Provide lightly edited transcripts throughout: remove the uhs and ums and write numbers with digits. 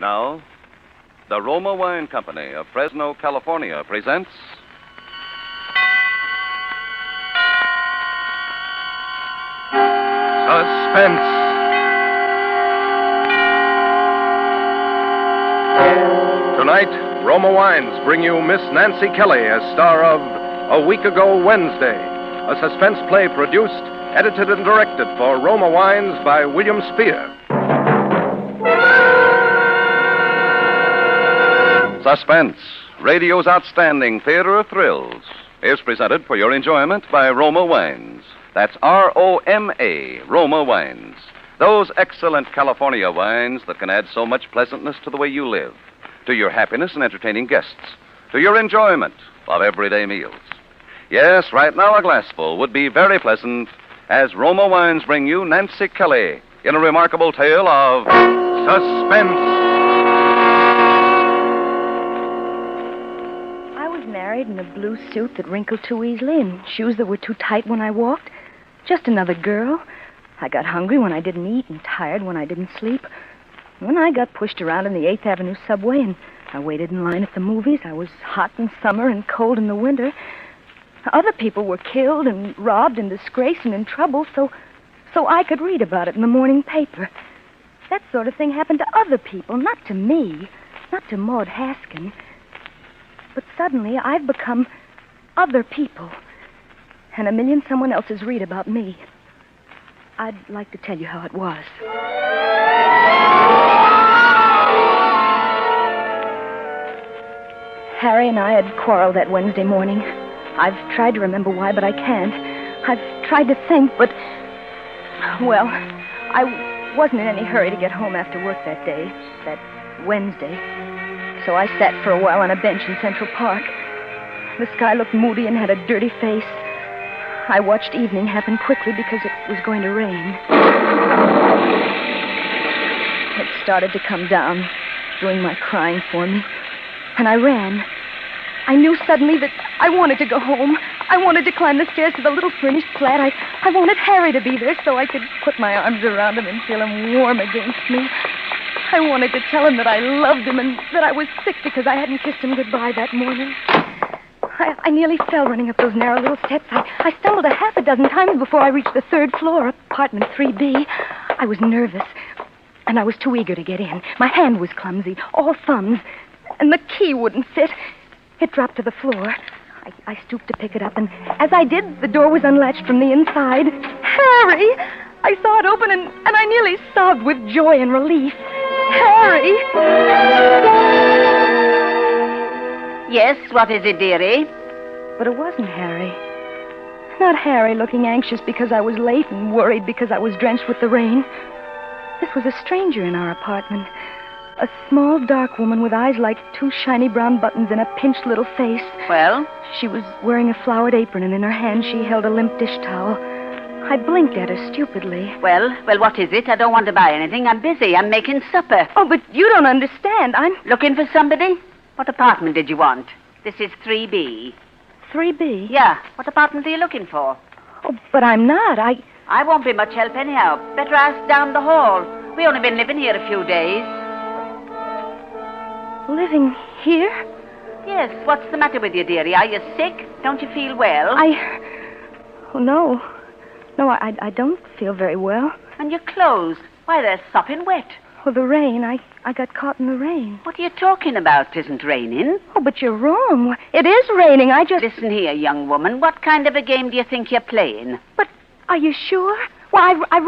Now, the Roma Wine Company of Fresno, California presents Suspense. Tonight, Roma Wines bring you Miss Nancy Kelly as star of A Week Ago Wednesday, a suspense play produced, edited, and directed for Roma Wines by William Spear. Suspense, radio's outstanding theater of thrills, is presented for your enjoyment by Roma Wines. That's R-O-M-A, Roma Wines. Those excellent California wines that can add so much pleasantness to the way you live, to your happiness in entertaining guests, to your enjoyment of everyday meals. Yes, right now a glassful would be very pleasant as Roma Wines bring you Nancy Kelly in a remarkable tale of suspense. Married in a blue suit that wrinkled too easily and shoes that were too tight when I walked. Just another girl. I got hungry when I didn't eat and tired when I didn't sleep. When I got pushed around in the 8th Avenue subway and I waited in line at the movies, I was hot in summer and cold in the winter. Other people were killed and robbed and disgraced and in trouble, so I could read about it in the morning paper. That sort of thing happened to other people, not to me, not to Maud Haskin. But suddenly, I've become other people. And a million someone else's read about me. I'd like to tell you how it was. Harry and I had quarreled that Wednesday morning. I've tried to remember why, but I can't. I've tried to think, but... Well, I wasn't in any hurry to get home after work that day, that Wednesday. So I sat for a while on a bench in Central Park. The sky looked moody and had a dirty face. I watched evening happen quickly because it was going to rain. It started to come down, doing my crying for me. And I ran. I knew suddenly that I wanted to go home. I wanted to climb the stairs to the little furnished flat. I wanted Harry to be there so I could put my arms around him and feel him warm against me. I wanted to tell him that I loved him and that I was sick because I hadn't kissed him goodbye that morning. I nearly fell running up those narrow little steps. I stumbled a half a dozen times before I reached the 3rd floor, apartment 3B. I was nervous, and I was too eager to get in. My hand was clumsy, all thumbs, and the key wouldn't fit. It dropped to the floor. I stooped to pick it up, and as I did, the door was unlatched from the inside. Harry! I saw it open, and I nearly sobbed with joy and relief. Harry! Yes, what is it, dearie? But it wasn't Harry. Not Harry looking anxious because I was late and worried because I was drenched with the rain. This was a stranger in our apartment. A small, dark woman with eyes like 2 shiny brown buttons and a pinched little face. Well? She was wearing a flowered apron, and in her hand she held a limp dish towel. I blinked at her stupidly. Well, what is it? I don't want to buy anything. I'm busy. I'm making supper. Oh, but you don't understand. I'm... Looking for somebody? What apartment did you want? This is 3B. 3B? Yeah. What apartment are you looking for? Oh, but I'm not. I won't be much help anyhow. Better ask down the hall. We only been living here a few days. Living here? Yes. What's the matter with you, dearie? Are you sick? Don't you feel well? Oh, no. No, I don't feel very well. And your clothes? Why, they're sopping wet. Oh, the rain. I got caught in the rain. What are you talking about? It isn't raining. Oh, but you're wrong. It is raining. I just... Listen here, young woman. What kind of a game do you think you're playing? But are you sure? Well, I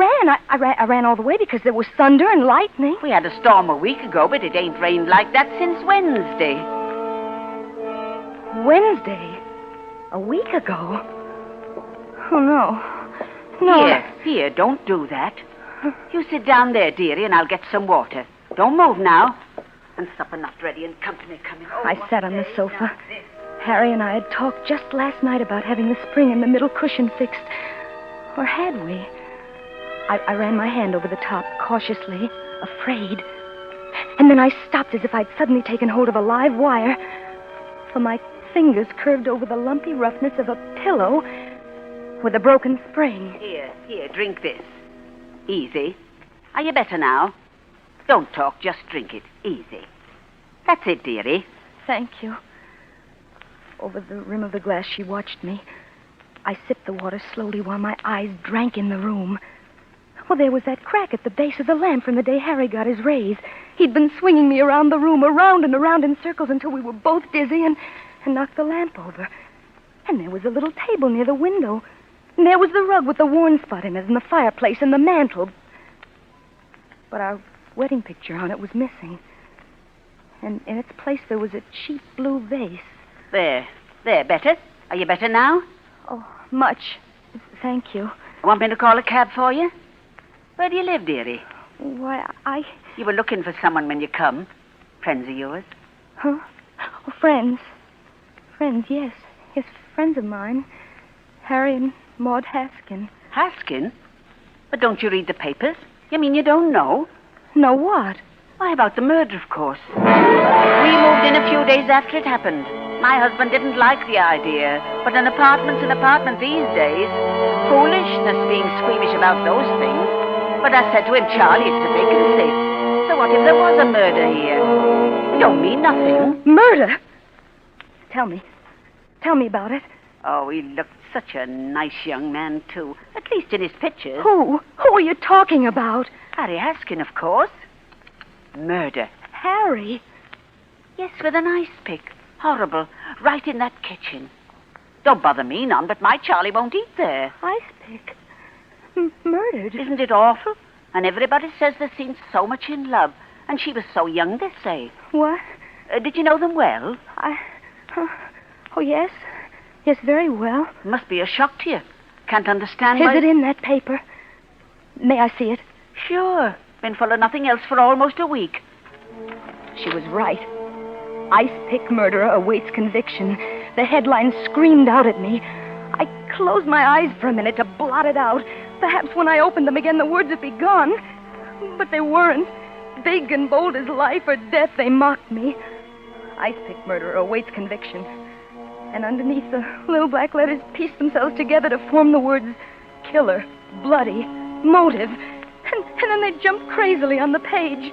ran all the way because there was thunder and lightning. We had a storm a week ago, but it ain't rained like that since Wednesday. Wednesday? A week ago? Oh, no. No. Here, don't do that. You sit down there, dearie, and I'll get some water. Don't move now. And supper not ready and company coming. Oh, I sat on the sofa. Harry and I had talked just last night about having the spring in the middle cushion fixed. Or had we? I ran my hand over the top, cautiously, afraid. And then I stopped as if I'd suddenly taken hold of a live wire. For my fingers curved over the lumpy roughness of a pillow with a broken spring. Here, drink this. Easy. Are you better now? Don't talk, just drink it. Easy. That's it, dearie. Thank you. Over the rim of the glass, she watched me. I sipped the water slowly while my eyes drank in the room. Well, there was that crack at the base of the lamp from the day Harry got his raise. He'd been swinging me around the room, around and around in circles until we were both dizzy and knocked the lamp over. And there was a little table near the window. And there was the rug with the worn spot in it, and the fireplace, and the mantel. But our wedding picture on it was missing. And in its place there was a cheap blue vase. There, better? Are you better now? Oh, much. Thank you. Want me to call a cab for you? Where do you live, dearie? Why, You were looking for someone when you come. Friends of yours? Huh? Oh, friends. Friends, yes. Yes, friends of mine. Harry and Maud Haskin. Haskin? But don't you read the papers? You mean you don't know? Know what? Why, about the murder, of course. We moved in a few days after it happened. My husband didn't like the idea, but an apartment's an apartment these days. Foolishness being squeamish about those things. But I said to him, Charlie, it's a vacancy. So what if there was a murder here? It don't mean nothing. Murder? Tell me about it. Oh, he looked such a nice young man, too. At least in his pictures. Who are you talking about? Harry Haskin, of course. Murder. Harry? Yes, with an ice pick. Horrible. Right in that kitchen. Don't bother me none, but my Charlie won't eat there. Ice pick? Murdered? Isn't it awful? And everybody says they seem so much in love. And she was so young, they say. What? Did you know them well? Oh, yes. Yes, very well. Must be a shock to you. Can't understand Is why... it in that paper? May I see it? Sure. Been full of nothing else for almost a week. She was right. Ice pick murderer awaits conviction. The headline screamed out at me. I closed my eyes for a minute to blot it out. Perhaps when I opened them again, the words would be gone. But they weren't. Big and bold as life or death, they mocked me. Ice pick murderer awaits conviction. And underneath, the little black letters pieced themselves together to form the words killer, bloody, motive. And then they jumped crazily on the page.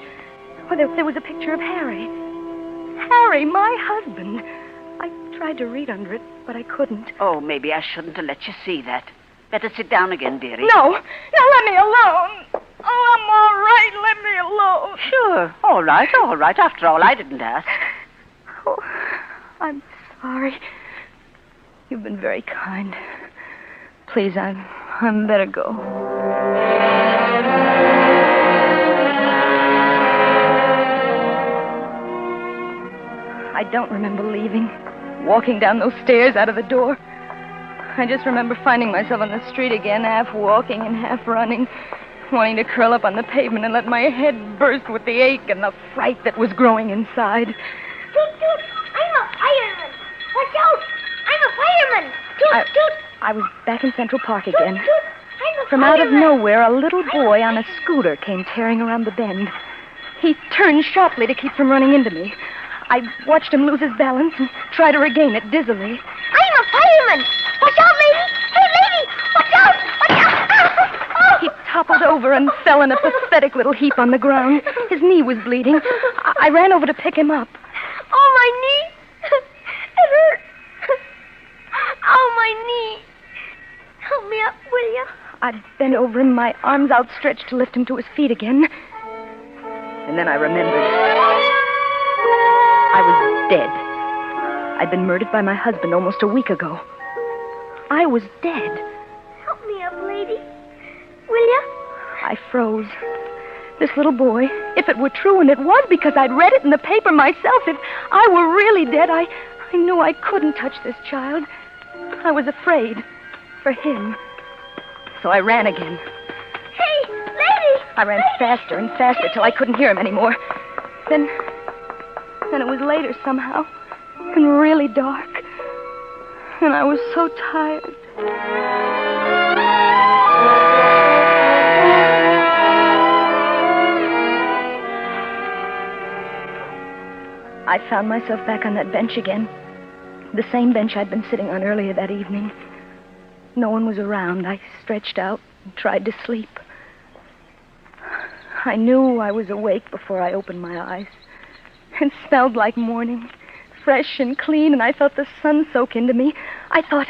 Well, there was a picture of Harry. Harry, my husband. I tried to read under it, but I couldn't. Oh, maybe I shouldn't have let you see that. Better sit down again, dearie. No, let me alone. Oh, I'm all right. Let me alone. Sure. All right. After all, I didn't ask. Oh, I'm sorry. You've been very kind. Please, I'm better go. I don't remember leaving, walking down those stairs out of the door. I just remember finding myself on the street again, half walking and half running, wanting to curl up on the pavement and let my head burst with the ache and the fright that was growing inside. Toot, toot, I'm a fireman. Watch out, I'm a fireman. Toot, toot. I was back in Central Park again. Toot, toot, I'm a From out of fireman. nowhere, a little boy on a scooter came tearing around the bend. He turned sharply to keep from running into me. I watched him lose his balance and try to regain it dizzily. I'm a fireman. Watch out, lady. Hey, lady, watch out. Watch out. He toppled over and fell in a pathetic little heap on the ground. His knee was bleeding. I ran over to pick him up. Oh, my knee. It hurt. Oh, my knee. Help me up, will you? I bent over him, my arms outstretched to lift him to his feet again. And then I remembered. I was dead. I'd been murdered by my husband almost a week ago. I was dead. Help me up, lady. Will you? I froze. This little boy, if it were true, and it was because I'd read it in the paper myself, if I were really dead, I knew I couldn't touch this child. I was afraid for him. So I ran again. Hey, lady. I ran faster and faster till I couldn't hear him anymore. Then it was later somehow, and really dark. And I was so tired. I found myself back on that bench again. The same bench I'd been sitting on earlier that evening. No one was around. I stretched out and tried to sleep. I knew I was awake before I opened my eyes. It smelled like morning, fresh and clean, and I felt the sun soak into me. I thought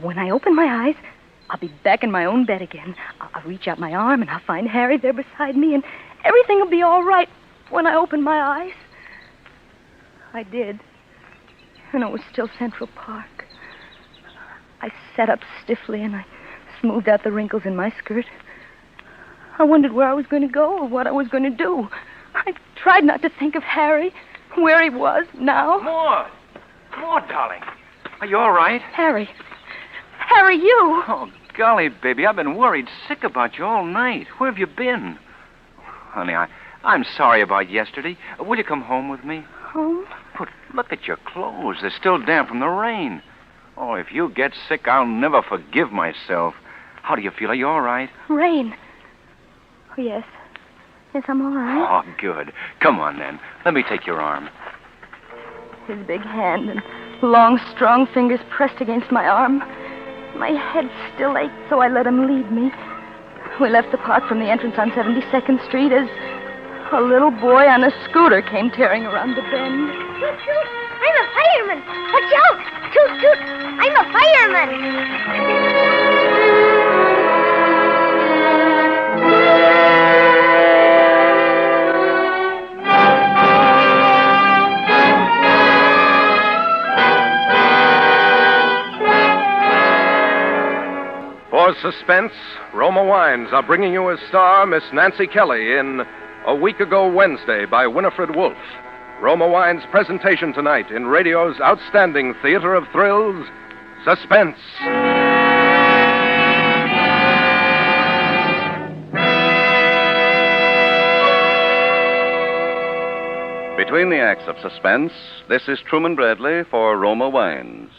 when I open my eyes, I'll be back in my own bed again. I'll reach out my arm, and I'll find Harry there beside me, and everything will be all right when I open my eyes. I did, and it was still Central Park. I sat up stiffly, and I smoothed out the wrinkles in my skirt. I wondered where I was going to go or what I was going to do. I tried not to think of Harry, where he was now. Maud, darling. Are you all right? Harry, you. Oh, golly, baby, I've been worried sick about you all night. Where have you been? Honey, I'm sorry about yesterday. Will you come home with me? Home? But look at your clothes. They're still damp from the rain. Oh, if you get sick, I'll never forgive myself. How do you feel? Are you all right? Rain. Oh, yes. Yes, I'm all right. Oh, good. Come on, then. Let me take your arm. His big hand and long, strong fingers pressed against my arm. My head still ached, so I let him lead me. We left the park from the entrance on 72nd Street as a little boy on a scooter came tearing around the bend. Toot, toot, I'm a fireman. Watch out. Toot, toot, I'm a fireman. For Suspense, Roma Wines are bringing you as star Miss Nancy Kelly in A Week Ago Wednesday by Winifred Wolfe. Roma Wines' presentation tonight in radio's outstanding theater of thrills, Suspense. Between the acts of Suspense, this is Truman Bradley for Roma Wines.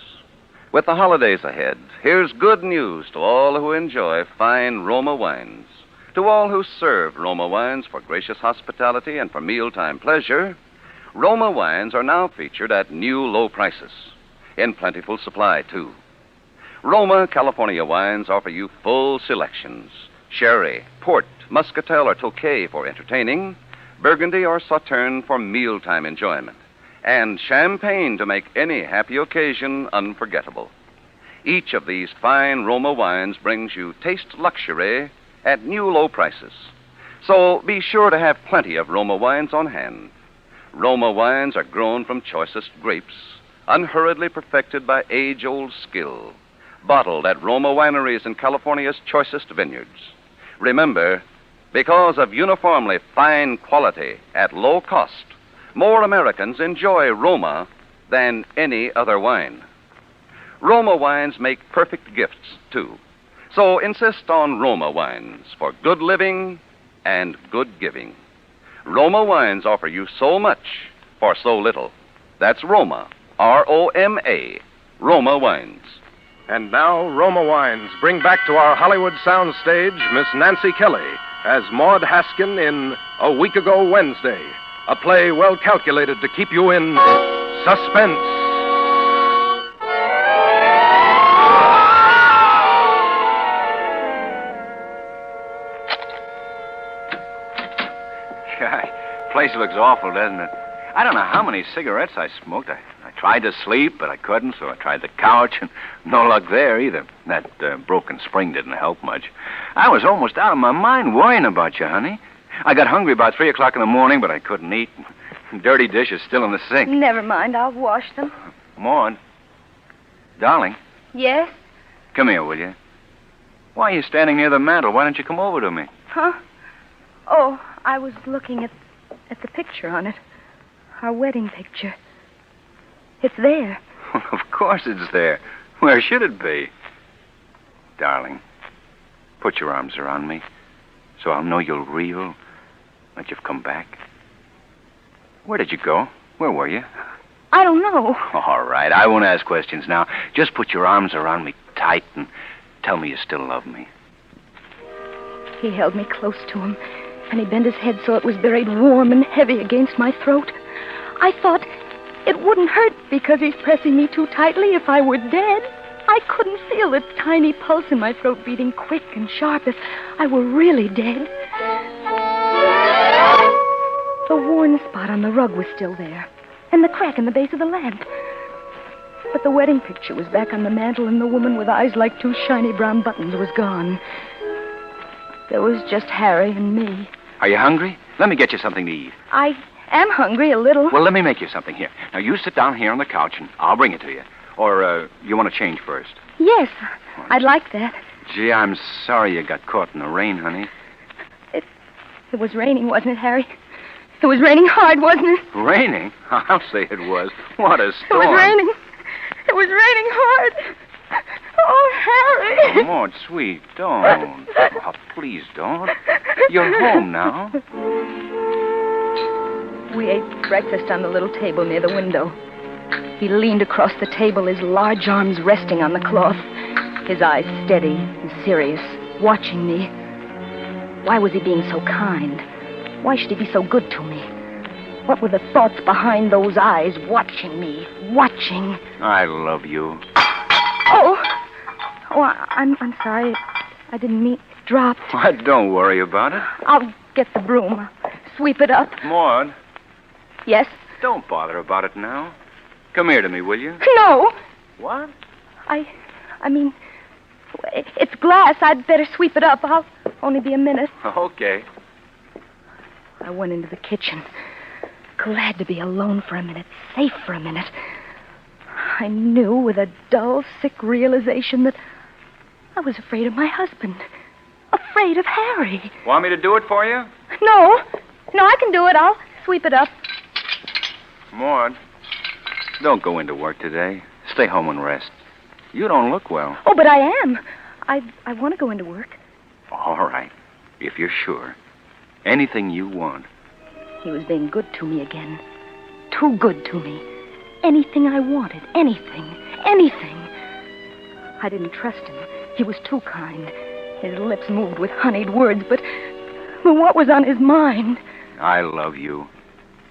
With the holidays ahead, here's good news to all who enjoy fine Roma wines. To all who serve Roma wines for gracious hospitality and for mealtime pleasure, Roma wines are now featured at new low prices, in plentiful supply, too. Roma California wines offer you full selections: sherry, port, muscatel, or tokay for entertaining, Burgundy or Sauterne for mealtime enjoyment, and champagne to make any happy occasion unforgettable. Each of these fine Roma wines brings you taste luxury at new low prices. So be sure to have plenty of Roma wines on hand. Roma wines are grown from choicest grapes, unhurriedly perfected by age-old skill, bottled at Roma wineries in California's choicest vineyards. Remember, because of uniformly fine quality at low cost, more Americans enjoy Roma than any other wine. Roma wines make perfect gifts, too. So insist on Roma wines for good living and good giving. Roma wines offer you so much for so little. That's Roma, R-O-M-A, Roma wines. And now, Roma Wines bring back to our Hollywood soundstage Miss Nancy Kelly as Maud Haskin in A Week Ago Wednesday, a play well calculated to keep you in suspense. Place looks awful, doesn't it? I don't know how many cigarettes I smoked. I tried to sleep, but I couldn't, so I tried the couch, and no luck there either. That broken spring didn't help much. I was almost out of my mind worrying about you, honey. I got hungry about 3 o'clock in the morning, but I couldn't eat. Dirty dishes still in the sink. Never mind, I'll wash them. Maud. Darling. Yes? Come here, will you? Why are you standing near the mantel? Why don't you come over to me? Huh? Oh, I was looking at the picture on it. Our wedding picture. It's there. Of course it's there. Where should it be? Darling, put your arms around me so I'll know you're real, that you've come back. Where did you go? Where were you? I don't know. All right, I won't ask questions now. Just put your arms around me tight and tell me you still love me. He held me close to him, and he bent his head so it was buried warm and heavy against my throat. I thought it wouldn't hurt because he's pressing me too tightly if I were dead. I couldn't feel the tiny pulse in my throat beating quick and sharp if I were really dead. The worn spot on the rug was still there, and the crack in the base of the lamp. But the wedding picture was back on the mantel, and the woman with eyes like two shiny brown buttons was gone. There was just Harry and me. Are you hungry? Let me get you something to eat. I am hungry a little. Well, let me make you something here. Now, you sit down here on the couch, and I'll bring it to you. Or, you want to change first? Yes, I'd like that. Gee, I'm sorry you got caught in the rain, honey. It was raining, wasn't it, Harry? It was raining hard, wasn't it? Raining? I'll say it was. What a storm. It was raining. It was raining hard. Oh, Harry. Oh, Maud, sweet, don't. Oh, please don't. You're home now. We ate breakfast on the little table near the window. He leaned across the table, his large arms resting on the cloth, his eyes steady and serious, watching me. Why was he being so kind? Why should he be so good to me? What were the thoughts behind those eyes, watching me, watching? I love you. Oh, I'm sorry. I didn't mean it dropped. Why, don't worry about it. I'll get the broom. Sweep it up. Maud. Yes? Don't bother about it now. Come here to me, will you? No. What? I mean, it's glass. I'd better sweep it up. I'll only be a minute. Okay. I went into the kitchen, glad to be alone for a minute, safe for a minute. I knew with a dull, sick realization that I was afraid of my husband, afraid of Harry. Want me to do it for you? No, I can do it. I'll sweep it up. Maud, don't go into work today. Stay home and rest. You don't look well. Oh, but I am. I want to go into work. All right, if you're sure. Anything you want. He was being good to me again. Too good to me. Anything I wanted. Anything. I didn't trust him. He was too kind. His lips moved with honeyed words, but what was on his mind? I love you.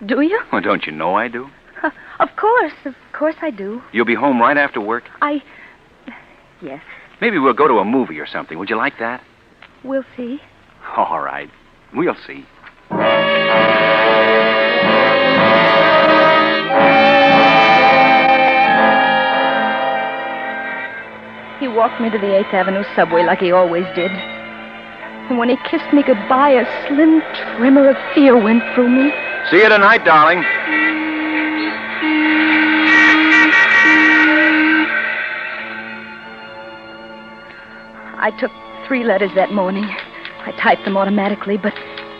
Do you? Well, don't you know I do? Of course I do. You'll be home right after work? Yes. Maybe we'll go to a movie or something. Would you like that? We'll see. All right. We'll see. He walked me to the 8th Avenue subway like he always did. And when he kissed me goodbye, a slim tremor of fear went through me. See you tonight, darling. I took 3 letters that morning. I typed them automatically, but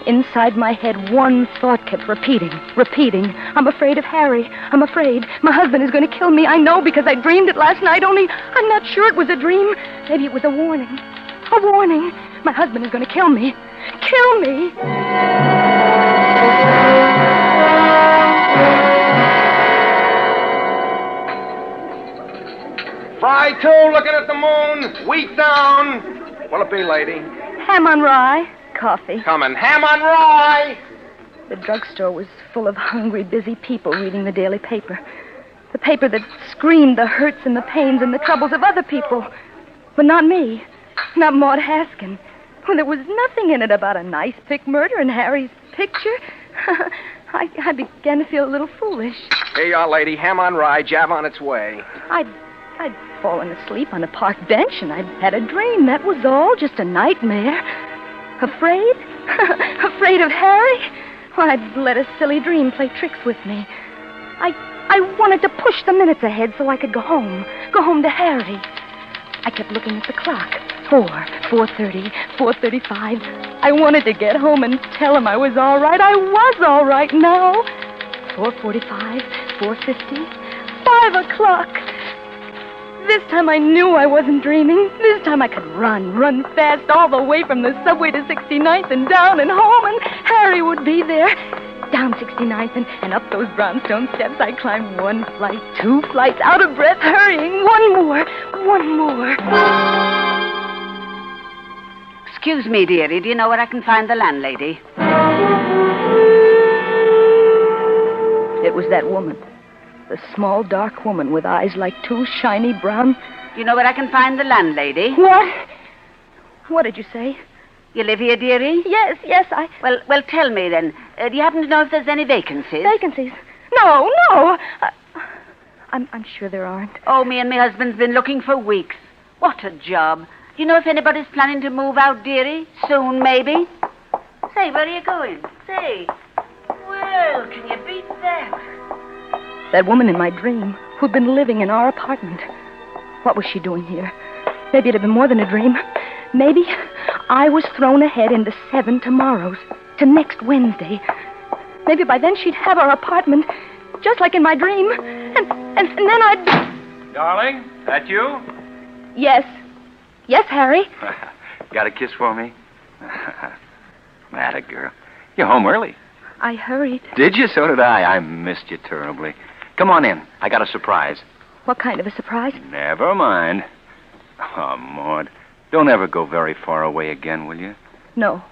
inside my head, one thought kept repeating. I'm afraid of Harry. I'm afraid. My husband is going to kill me. I know because I dreamed it last night, only I'm not sure it was a dream. Maybe it was a warning. A warning. My husband is going to kill me. Kill me. Fry 2, looking at the moon. Wheat down. What'll it be, lady? Ham on rye. Coffee. Coming. Ham on rye. The drugstore was full of hungry, busy people reading the daily paper. The paper that screamed the hurts and the pains and the troubles of other people. But not me. Not Maud Haskin. Well, there was nothing in it about a nice pick murder in Harry's picture. I began to feel a little foolish. Here you are, lady. Ham on rye. Jab on its way. I'd fallen asleep on a park bench, and I'd had a dream. That was all. Just a nightmare. Afraid? Afraid of Harry? Well, I'd let a silly dream play tricks with me. I wanted to push the minutes ahead so I could go home. Go home to Harry. I kept looking at the clock. 4:30, 4:35. I wanted to get home and tell him I was all right. I was all right now. 4:45, 4:50, 5 o'clock. This time I knew I wasn't dreaming. This time I could run fast all the way from the subway to 69th and down and home, and Harry would be there. Down 69th and up those brownstone steps I climbed 1 flight, 2 flights, out of breath, hurrying. One more. Excuse me, dearie. Do you know where I can find the landlady? It was that woman. The small, dark woman with eyes like two shiny brown... Do you know where I can find the landlady? What? What did you say? You live here, dearie? Yes, I... Well, tell me then. Do you happen to know if there's any vacancies? Vacancies? No. I'm sure there aren't. Oh, me and my husband's been looking for weeks. What a job. Do you know if anybody's planning to move out, dearie? Soon, maybe? Say, where are you going? Say. Well, can you beat that? That woman in my dream, who'd been living in our apartment. What was she doing here? Maybe it had been more than a dream. Maybe I was thrown ahead into 7 tomorrows, to next Wednesday. Maybe by then she'd have our apartment, just like in my dream, and then I'd... Darling, that you? Yes, Harry. Got a kiss for me? Atta girl. You're home early. I hurried. Did you? So did I. I missed you terribly. Come on in. I got a surprise. What kind of a surprise? Never mind. Oh, Maud, don't ever go very far away again, will you? No,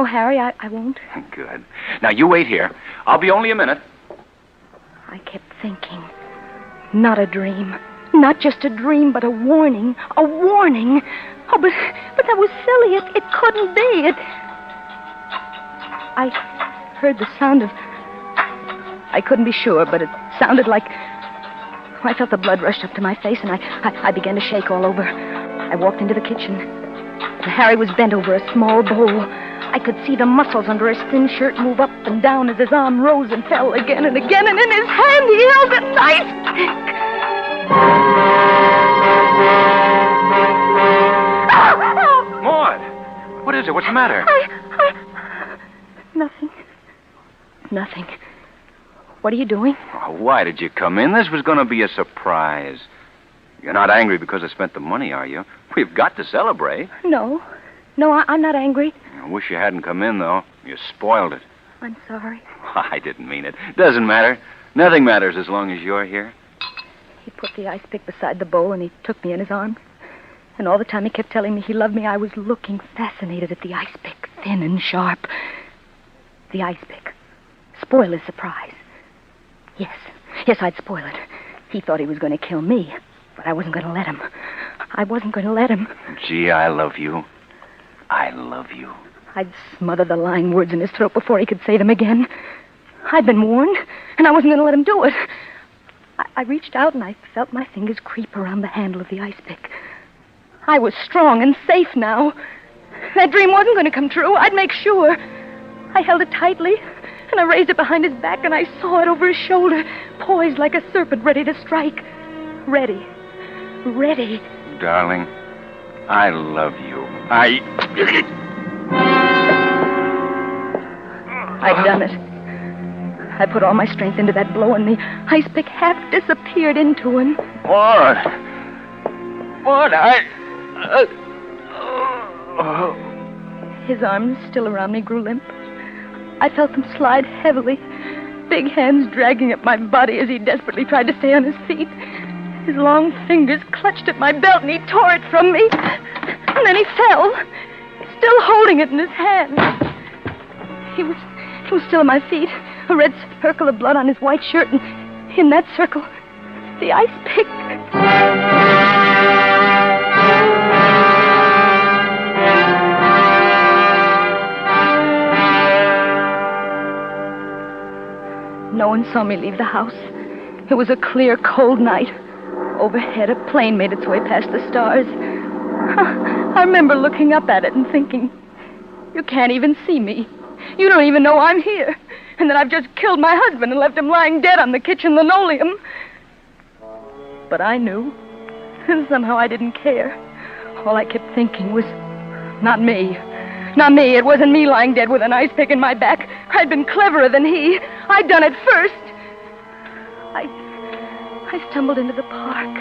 Harry, I won't. Good. Now, you wait here. I'll be only a minute. I kept thinking. Not a dream. Not just a dream, but a warning. A warning. Oh, but that was silly. It couldn't be. I heard the sound of... I couldn't be sure, but it sounded like... I felt the blood rush up to my face, and I began to shake all over. I walked into the kitchen. Harry was bent over a small bowl. I could see the muscles under his thin shirt move up and down as his arm rose and fell again and again, and in his hand he held a knife. Maud, what is it? What's the matter? Nothing. What are you doing? Oh, why did you come in? This was going to be a surprise. You're not angry because I spent the money, are you? We've got to celebrate. No, I'm not angry. I wish you hadn't come in, though. You spoiled it. I'm sorry. I didn't mean it. Doesn't matter. Nothing matters as long as you're here. He put the ice pick beside the bowl, and he took me in his arms. And all the time he kept telling me he loved me, I was looking fascinated at the ice pick, thin and sharp. The ice pick. Spoil his surprise. Yes, I'd spoil it. He thought he was going to kill me, but I wasn't going to let him. I wasn't going to let him. Gee, I love you. I love you. I'd smother the lying words in his throat before he could say them again. I'd been warned, and I wasn't going to let him do it. I reached out, and I felt my fingers creep around the handle of the ice pick. I was strong and safe now. That dream wasn't going to come true. I'd make sure. I held it tightly, and I raised it behind his back, and I saw it over his shoulder, poised like a serpent ready to strike. Ready. Darling, I love you. I'd done it. I put all my strength into that blow, and the ice pick half disappeared into him. What? His arms, still around me, grew limp. I felt them slide heavily, big hands dragging at my body as he desperately tried to stay on his feet. His long fingers clutched at my belt, and he tore it from me. And then he fell, still holding it in his hand. He was still at my feet, a red circle of blood on his white shirt, and in that circle, the ice pick. No one saw me leave the house. It was a clear, cold night. Overhead, a plane made its way past the stars. I remember looking up at it and thinking, you can't even see me. You don't even know I'm here. And that I've just killed my husband and left him lying dead on the kitchen linoleum. But I knew. And somehow I didn't care. All I kept thinking was, not me. Not me. It wasn't me lying dead with an ice pick in my back. I'd been cleverer than he. I'd done it first. I stumbled into the park.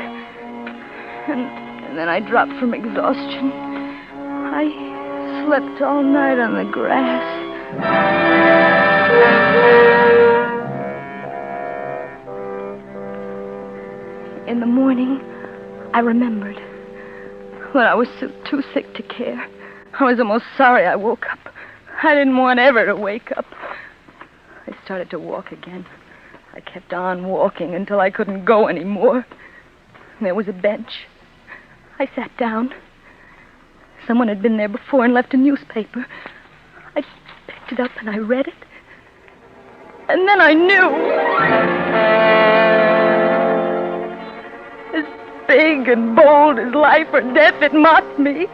And then I dropped from exhaustion. I slept all night on the grass. In the morning, I remembered. When I was too sick to care. I was almost sorry I woke up. I didn't want ever to wake up. I started to walk again. I kept on walking until I couldn't go anymore. There was a bench. I sat down. someone had been there before and left a newspaper. I picked it up and I read it. And then I knew. As big and bold as life or death, it mocked me.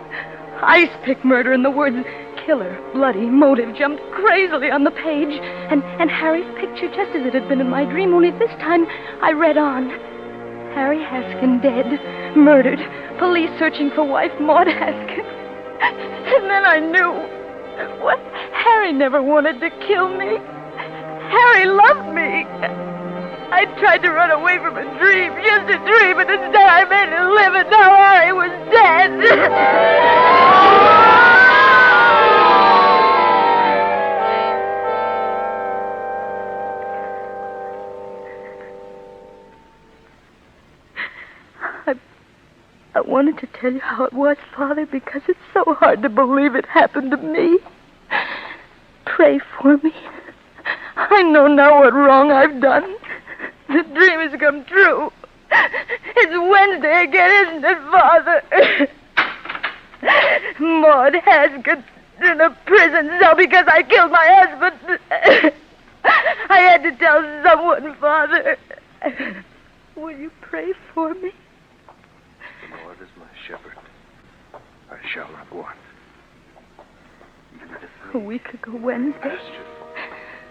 Ice pick murder and the words killer, bloody, motive jumped crazily on the page. And Harry's picture, just as it had been in my dream, only this time I read on. Harry Haskin dead, murdered, police searching for wife Maud Haskin. And then I knew. What? Harry never wanted to kill me. Harry loved me. I tried to run away from a dream, just a dream, and instead I made it live, and now Harry was dead. I wanted to tell you how it was, Father, because it's so hard to believe it happened to me. Pray for me. I know now what wrong I've done. The dream has come true. It's Wednesday again, isn't it, Father? Maud Haskin in a prison cell because I killed my husband. I had to tell someone, Father. Will you pray for me? The Lord is my shepherd. I shall not want. A week ago Wednesday.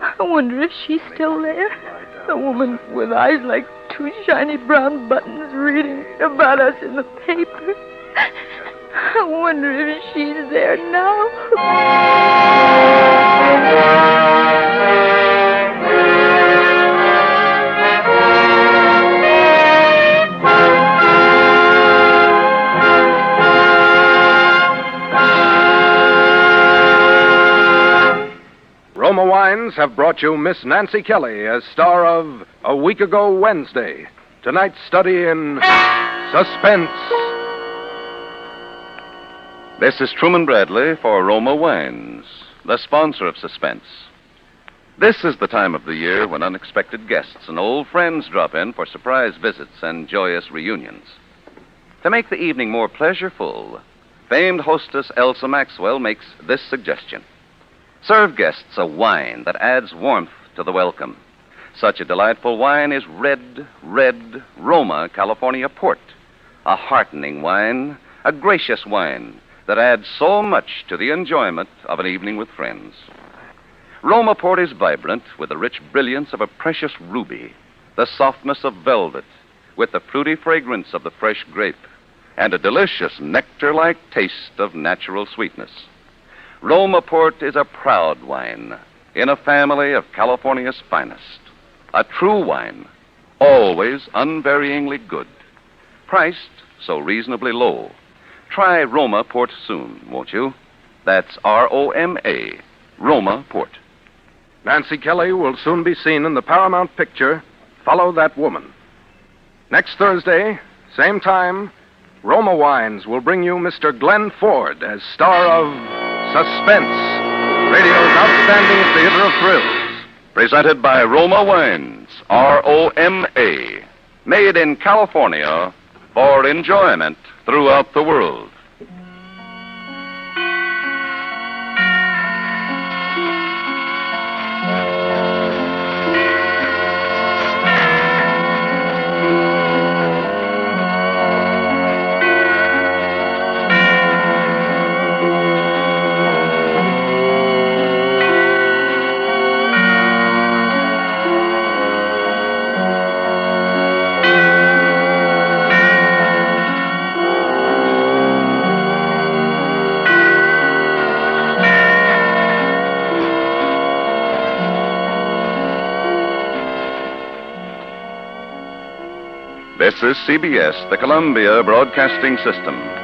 I wonder if she's still there. The woman with eyes like two shiny brown buttons reading about us in the paper. I wonder if she's there now. Roma Wines have brought you Miss Nancy Kelly as star of A Week Ago Wednesday, tonight's study in Suspense. This is Truman Bradley for Roma Wines, the sponsor of Suspense. This is the time of the year when unexpected guests and old friends drop in for surprise visits and joyous reunions. To make the evening more pleasureful, famed hostess Elsa Maxwell makes this suggestion. Serve guests a wine that adds warmth to the welcome. Such a delightful wine is red Roma California Port. A heartening wine, a gracious wine that adds so much to the enjoyment of an evening with friends. Roma Port is vibrant with the rich brilliance of a precious ruby, the softness of velvet, with the fruity fragrance of the fresh grape, and a delicious nectar-like taste of natural sweetness. Roma Port is a proud wine in a family of California's finest. A true wine, always unvaryingly good. Priced so reasonably low. Try Roma Port soon, won't you? That's R-O-M-A, Roma Port. Nancy Kelly will soon be seen in the Paramount picture, Follow That Woman. Next Thursday, same time, Roma Wines will bring you Mr. Glenn Ford as star of Suspense, radio's outstanding theater of thrills. Presented by Roma Wines, R-O-M-A. Made in California for enjoyment throughout the world. This is CBS, the Columbia Broadcasting System.